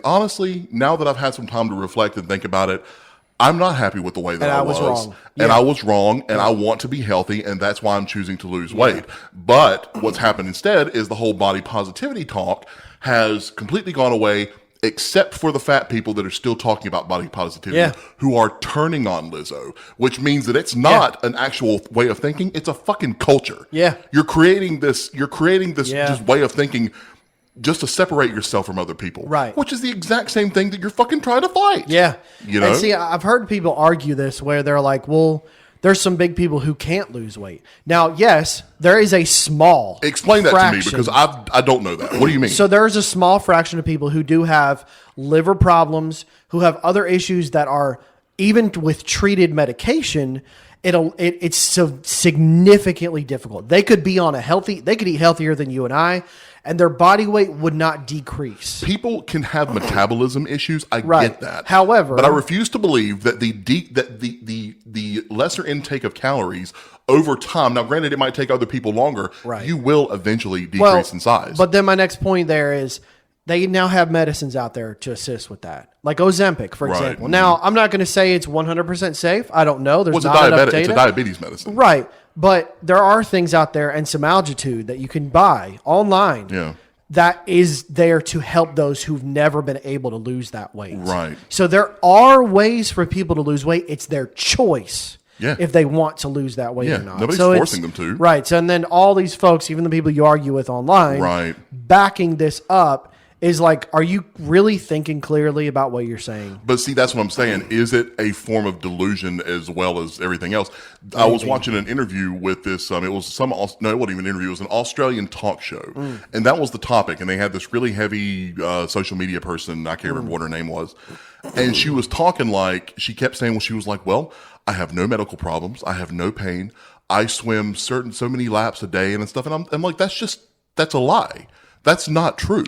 Honestly, now that I've had some time to reflect and think about it, I'm not happy with the way that I was. Wrong. And I was wrong, and I want to be healthy, and that's why I'm choosing to lose weight. But what's happened instead is the whole body positivity talk has completely gone away, except for the fat people that are still talking about body positivity, who are turning on Lizzo, which means that it's not an actual way of thinking. It's a fucking culture. Yeah. You're creating this just way of thinking just to separate yourself from other people. Right. Which is the exact same thing that you're fucking trying to fight. Yeah. You know? And see, I've heard people argue this where they're like, well, there's some big people who can't lose weight. Now, yes, there is a small Explain that fraction. to me, because I don't know that. What do you mean? So there's a small fraction of people who do have liver problems, who have other issues that are, even with treated medication, it's so significantly difficult. They could be on they could eat healthier than you and I, and their body weight would not decrease. People can have metabolism issues. I get that. However, but I refuse to believe that the lesser intake of calories over time. Now, granted, it might take other people longer. Right. You will eventually decrease in size. But then my next point there is they now have medicines out there to assist with that, like Ozempic, for example. Now, I'm not going to say it's 100% safe. I don't know. There's not enough data. It's a diabetes medicine, right? But there are things out there, and some altitude that you can buy online. That is there to help those who've never been able to lose that weight. Right. So there are ways for people to lose weight. It's their choice. Yeah. If they want to lose that weight or not. Nobody's forcing them to. Right. So, and then all these folks, even the people you argue with online, backing this up is like, are you really thinking clearly about what you're saying? But see, that's what I'm saying. Is it a form of delusion as well as everything else? Maybe. I was watching an interview with this. It wasn't even an interview. It was an Australian talk show. And that was the topic. And they had this really heavy social media person. I can't remember what her name was. And she was talking she kept saying, she was like, well, I have no medical problems. I have no pain. I swim so many laps a day and stuff. And I'm like, that's a lie. That's not true.